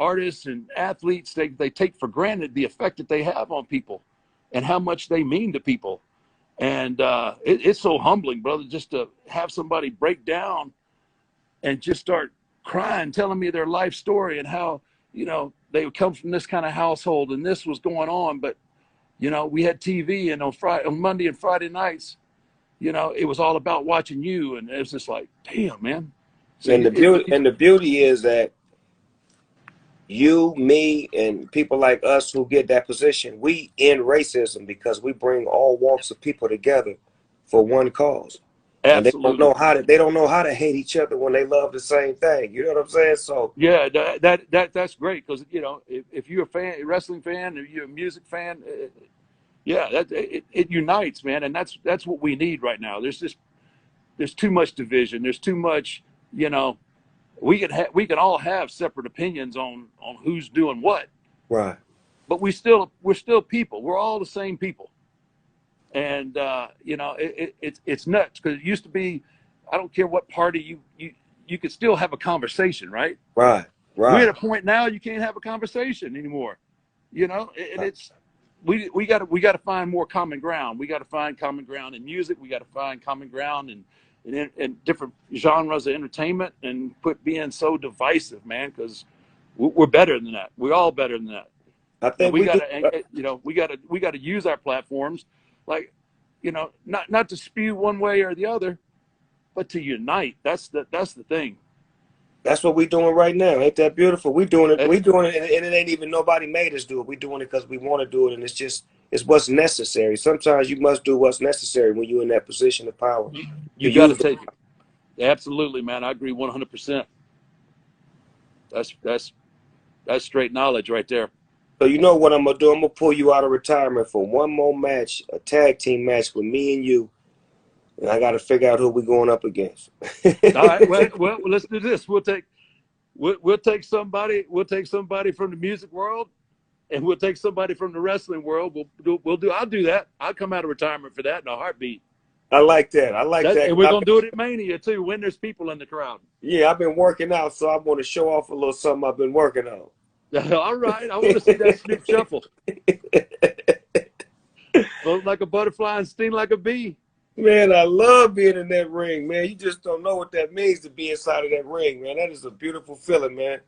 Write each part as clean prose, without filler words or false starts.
artists and athletes, they take for granted the effect that they have on people and how much they mean to people. And it's so humbling, brother, just to have somebody break down and just start crying, telling me their life story and how, they would come from this kind of household and this was going on. But, we had TV, and on Monday and Friday nights, it was all about watching you. And it was just like, damn, man. So and the beauty is that you, me, and people like us who get that position, we end racism because we bring all walks of people together for one cause. And absolutely. they don't know how to hate each other when they love the same thing. You know what I'm saying? So yeah, that's great, because if you're a wrestling fan, if you're a music fan, it unites, man, and that's what we need right now. There's too much division. There's too much, we can all have separate opinions on who's doing what, right. but we're still people. We're all the same people, and it's nuts, because it used to be, I don't care what party you could still have a conversation, right? Right. We're at a point now you can't have a conversation anymore, and it's we got to find more common ground. We got to find common ground in music. We got to find common ground in different genres of entertainment, and quit being so divisive, man, because we're better than that. We're all better than that. I think we got to use our platforms, like, not to spew one way or the other, but to unite. That's the thing. That's what we're doing right now. Ain't that beautiful? We're doing it, and it ain't even nobody made us do it. We're doing it because we want to do it, and it's what's necessary. Sometimes you must do what's necessary when you're in that position of power. You got to take it. Absolutely, man. I agree 100%. That's straight knowledge right there. So you know what I'm gonna do? I'm gonna pull you out of retirement for one more match, a tag team match with me and you. And I got to figure out who we're going up against. All right. Well, let's do this. We'll take somebody from the music world, and we'll take somebody from the wrestling world. I'll do that. I'll come out of retirement for that in a heartbeat. I like that. And we're gonna do it at Mania too, when there's people in the crowd. Yeah, I've been working out, so I want to show off a little something I've been working on. All right. I want to see that Snoop shuffle. Float like a butterfly and sting like a bee. Man, I love being in that ring, man. You just don't know what that means to be inside of that ring, man. That is a beautiful feeling, man.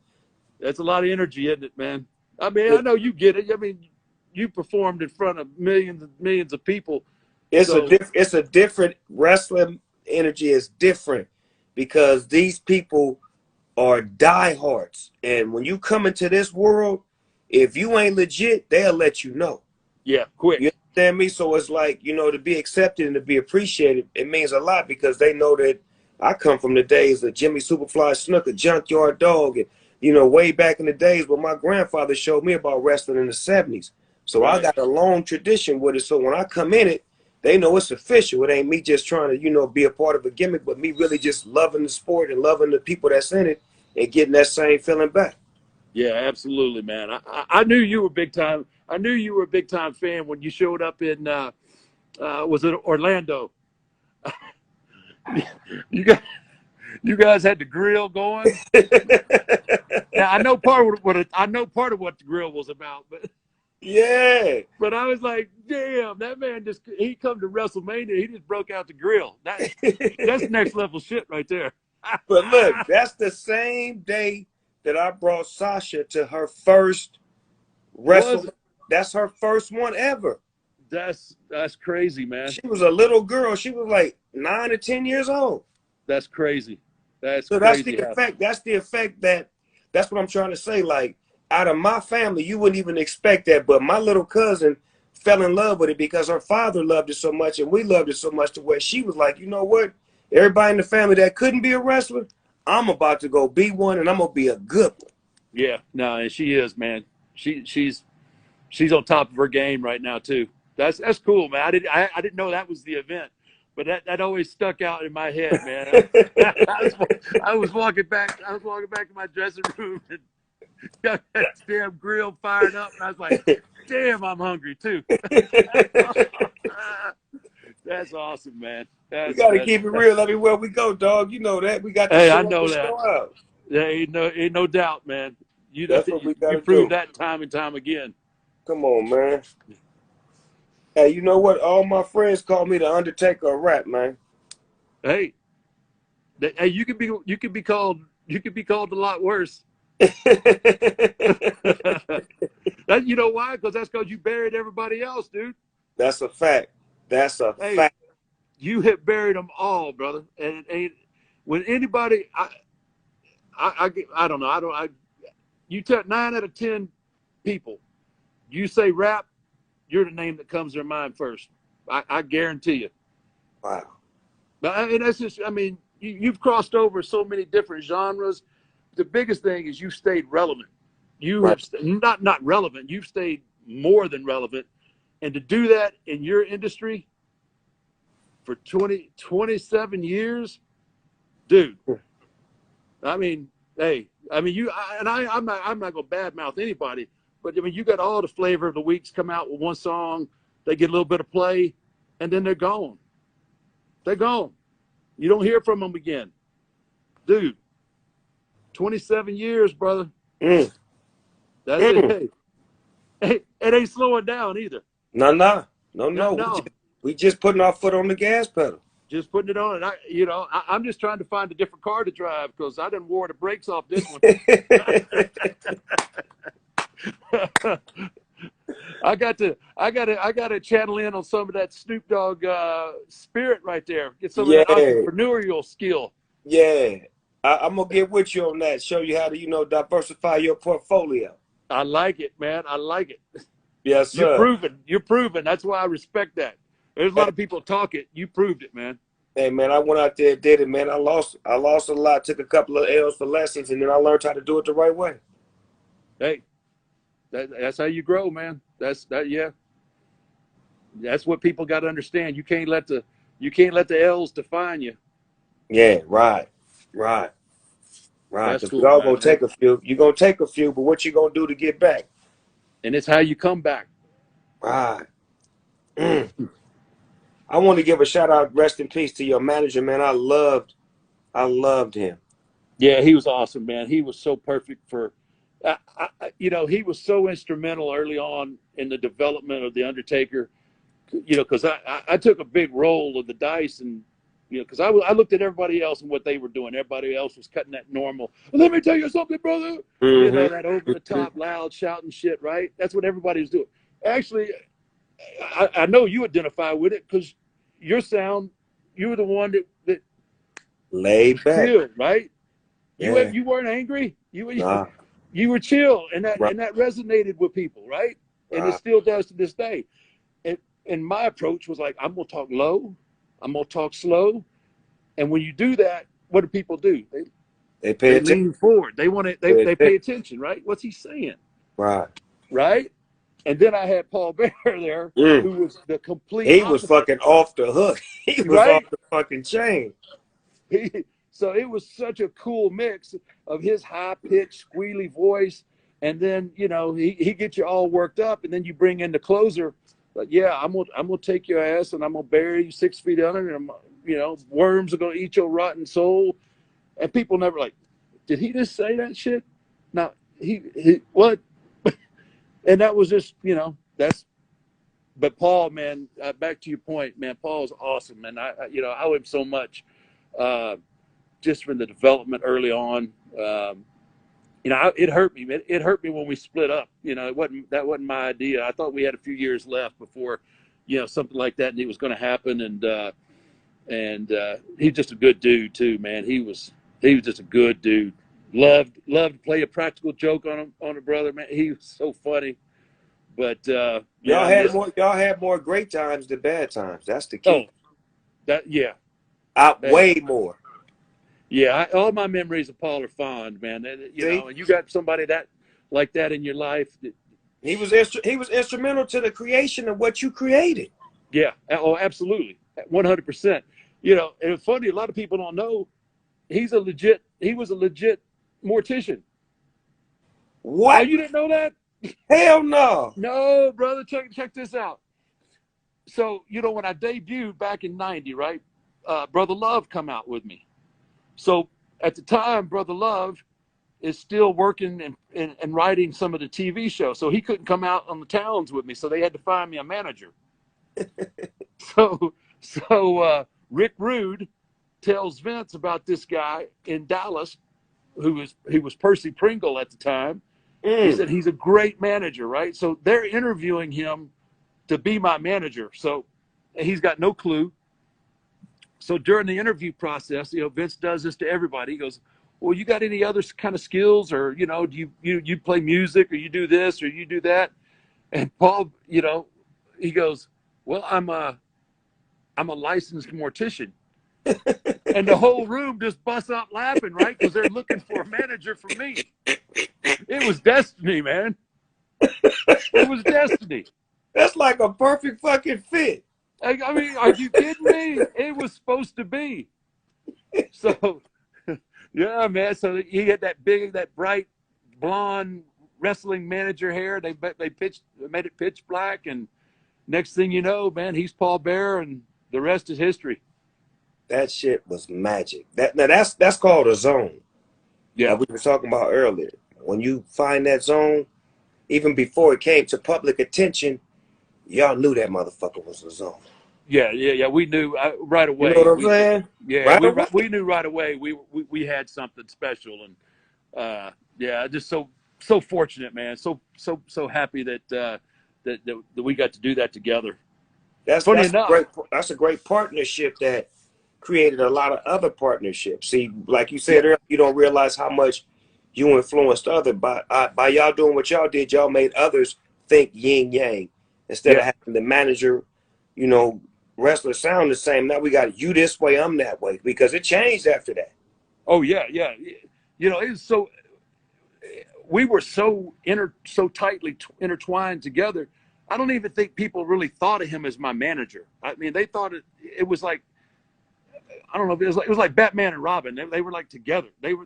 That's a lot of energy, isn't it, man? I mean, I know you get it. I mean, you performed in front of millions and millions of people. It's a different wrestling energy. Is different because these people are diehards, and when you come into this world, if you ain't legit, they'll let you know. Yeah, quick. You understand me? So it's like, to be accepted and to be appreciated, it means a lot, because they know that I come from the days of Jimmy Superfly Snooker, Junkyard Dog, and way back in the days when my grandfather showed me about wrestling in the 70s. So right. I got a long tradition with it. So when I come in it, they know it's official. It ain't me just trying to, be a part of a gimmick, but me really just loving the sport and loving the people that's in it and getting that same feeling back. Yeah, absolutely, man. I knew you were big time. I knew you were a big time fan when you showed up in was it Orlando? You guys had the grill going. Now I know part of what the grill was about, but yeah. But I was like, damn, that man he come to WrestleMania, he just broke out the grill. That's next level shit right there. But look, that's the same day that I brought Sasha to her first WrestleMania. That's her first one ever. That's crazy, man. She was a little girl. She was like 9 or 10 years old. That's crazy. That's the effect. That's the effect that's what I'm trying to say. Like, out of my family, you wouldn't even expect that. But my little cousin fell in love with it because her father loved it so much, and we loved it so much to where she was like, you know what? Everybody in the family that couldn't be a wrestler, I'm about to go be one, and I'm gonna be a good one. Yeah, no, and she is, man. She's on top of her game right now too. That's cool, man. I didn't know that was the event, but that always stuck out in my head, man. I was walking back to my dressing room and got that damn grill fired up, and I was like, damn, I'm hungry too. That's awesome, man. We gotta keep it real everywhere we go, dog. You know that. We got to I know that. There ain't no doubt, man. You know, That's what we you gotta proved do. that time and time again. Come on, man. Hey, you know what? All my friends call me the Undertaker of rap, man. Hey, hey, you could be called a lot worse. That, you know why? That's because you buried everybody else, dude. That's a fact. That's a Hey, fact. you have buried them all, brother. And when anybody, I don't know, you tell 9 out of 10 people, you say rap, you're the name that comes to their mind first. I guarantee you. Wow. And that's just, I mean, you've crossed over so many different genres. The biggest thing is you stayed relevant. You Right. have not relevant. You've stayed more than relevant. And to do that in your industry for 27 years, dude, I mean, hey, I mean, I'm not going to badmouth anybody, but I mean, you got all the flavor of the weeks come out with one song, they get a little bit of play, and then they're gone. They're gone. You don't hear from them again. Dude, 27 years, brother. Mm. That's it. Mm. Hey, hey, it ain't slowing down either. No, no, no, No, no. no, We just putting our foot on the gas pedal. just putting it on. And I'm just trying to find a different car to drive because I didn't wore the brakes off this one. I got to channel in on some of that Snoop Dogg spirit right there. Get some of that Yeah, entrepreneurial skill. yeah. I'm gonna get with you on that. Show you how to, diversify your portfolio. I like it, man. I like it. Yes, You're sir. proven. You're proven. That's why I respect that. There's a lot of people talk it. You proved it, man. Hey, man, I went out there and did it, man. I lost a lot. Took a couple of L's for lessons, and then I learned how to do it the right way. Hey, that's how you grow, man. That's that. Yeah, that's what people got to understand. You can't let the L's define you. Yeah, right, right, right. That's Because we cool, all man. gonna take a few. You're gonna take a few, but what you gonna do to get back? And it's how you come back. Right. Mm. I want to give a shout out, rest in peace to your manager, man. I loved him. Yeah, he was awesome, man. He was so perfect for, he was so instrumental early on in the development of the Undertaker. Because I took a big roll of the dice, and because I looked at everybody else and what they were doing. Everybody else was cutting that normal. Let me tell you something, brother. That over the Hmm. top, loud, shouting shit. Right? That's what everybody was doing. Actually, I know you identify with it because your sound, you were the one that Laid back. chilled, right? Yeah. You weren't angry. You were Nah. you were chill, and that Right. and that resonated with people, right? And it Right. still does to this day. And my approach was like, I'm gonna talk low, I'm gonna talk slow, and when you do that, what do people do? They pay They attention. lean forward. They want to. They pay attention, right? What's he saying, Right. right? And then I had Paul Bear there, Mm. who was the complete He was opposite, fucking off the hook. He was off right? the fucking chain. So it was such a cool mix of his high pitched, squealy voice, and then he gets you all worked up, and then you bring in the closer. But yeah, I'm gonna take your ass and I'm gonna bury you 6 feet under, and worms are gonna eat your rotten soul. And people never like, did he just say that shit? No, he what? And that was just that's. But Paul, man, back to your point, man. Paul's awesome, man. I owe him so much. Uh, just from the development early on. It hurt me. It hurt me when we split up. That wasn't my idea. I thought we had a few years left before, something like that, and it was going to happen. And he's just a good dude too, man. He was just a good dude. Loved to play a practical joke on a brother, man. He was so funny. But man, Y'all I had miss. more. Y'all had more great times than bad times. That's the Oh, key. that yeah. Hey, Outweigh more. yeah, all my memories of Paul are fond, man. See, And you got somebody that like that in your life. he was instrumental to the creation of what you created. Yeah, oh, absolutely, 100%. And it's funny. A lot of people don't know he was a legit mortician. Oh, What? you didn't know that? Hell no. No, brother. Check this out. So when I debuted back in '90, right? Brother Love come out with me. So at the time, Brother Love is still working and writing some of the TV shows. So he couldn't come out on the towns with me. So they had to find me a manager. So Rick Rude tells Vince about this guy in Dallas he was Percy Pringle at the time. He said he's a great manager, right? So they're interviewing him to be my manager. So he's got no clue. So during the interview process, Vince does this to everybody. He goes, well, you got any other kind of skills, or, do you play music, or you do this, or you do that? And Paul, he goes, well, I'm a licensed mortician. And the whole room just busts out laughing, right? Because they're looking for a manager for me. It was destiny, man. It was destiny. That's like a perfect fucking fit. I mean, are you kidding me? It was supposed to be. So, yeah, man. So he had that bright blonde wrestling manager hair. They made it pitch black, and next thing you know, man, he's Paul Bearer, and the rest is history. That shit was magic. That's called a zone. Yeah, like we were talking about earlier. When you find that zone, even before it came to public attention, y'all knew that motherfucker was a zone. Yeah. We knew right away. You know what I'm saying? Yeah, right we knew right away. We had something special, and yeah, just so fortunate, man. So happy that we got to do that together. That's a great partnership that created a lot of other partnerships. See, like you said earlier, you don't realize how much you influenced others by y'all doing what y'all did. Y'all made others think yin yang instead of having the manager, wrestler sound the same. Now we got you this way, I'm that way, because it changed after that. Oh yeah. It was so. We were so tightly intertwined together. I don't even think people really thought of him as my manager. I mean, they thought it was like, I don't know. It was like Batman and Robin. They were like together. They were.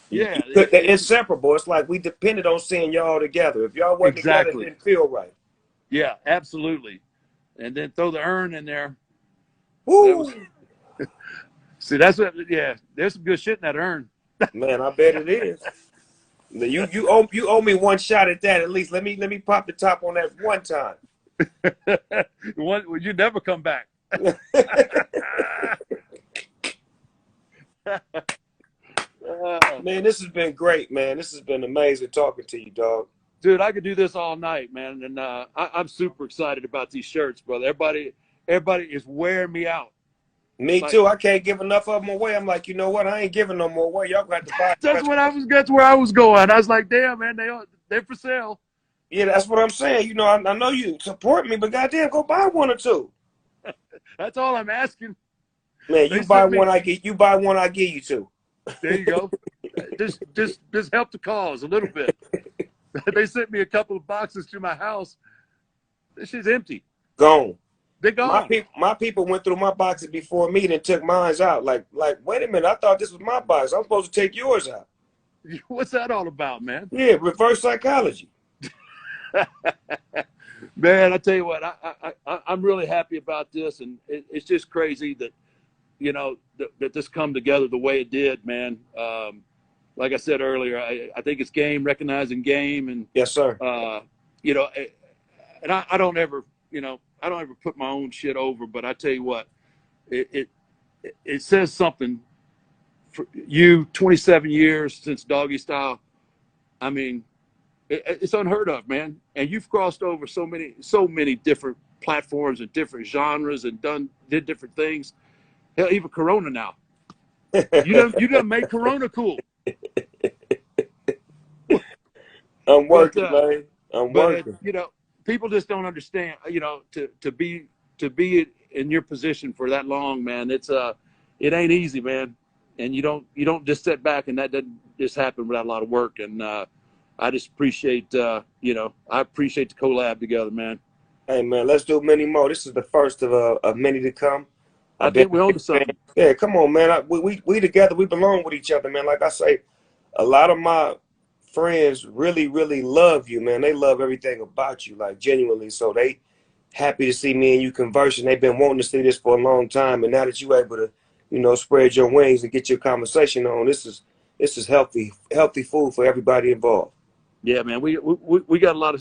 Yeah. They're inseparable. It's like we depended on seeing y'all together. If y'all weren't together, it didn't feel right. Yeah, absolutely. And then throw the urn in there. Woo! See, that's what. Yeah, there's some good shit in that urn. Man, I bet it is. You owe me one shot at that at least. Let me pop the top on that one time. Well, you never come back. Man, this has been great, man. This has been amazing talking to you, dog. Dude, I could do this all night, man. And I'm super excited about these shirts, brother. Everybody is wearing me out. Me too. I can't give enough of them away. I'm like, you know what? I ain't giving no more away. Y'all got to buy. That's where I was going. I was like, damn, man, they're for sale. Yeah, that's what I'm saying. I know you support me, but goddamn, go buy one or two. That's all I'm asking. Man, you buy one, I give you two. There you go. just help the cause a little bit. They sent me a couple of boxes to my house. This shit's empty. Gone. They're gone. My people went through my boxes before me and took mine out. Like, wait a minute, I thought this was my box. I'm supposed to take yours out. What's that all about, man? Yeah, reverse psychology. Man, I tell you what, I'm really happy about this, and it's just crazy that that this come together the way it did, man. Like I said earlier, I think it's game, recognizing game, and yes, sir. And I don't ever, I don't ever put my own shit over, but I tell you what, it says something for you. 27 years since Doggy Style. I mean, it's unheard of, man. And you've crossed over so many different platforms and different genres and did different things. Hell, even Corona now. You done made Corona cool. I'm working, man. I'm working. People just don't understand. To be in your position for that long, man. It ain't easy, man. And you don't just sit back, and that doesn't just happen without a lot of work. And I just appreciate I appreciate the collab together, man. Hey, man, let's do many more. This is the first of many to come. I think we're on to something. Yeah, come on, man. We together. We belong with each other, man. Like I say, a lot of my friends really, really love you, man. They love everything about you, like genuinely. So they happy to see me and you conversing. They've been wanting to see this for a long time, and now that you're able to, spread your wings and get your conversation on, it's this is healthy food for everybody involved. Yeah, man, we got a lot of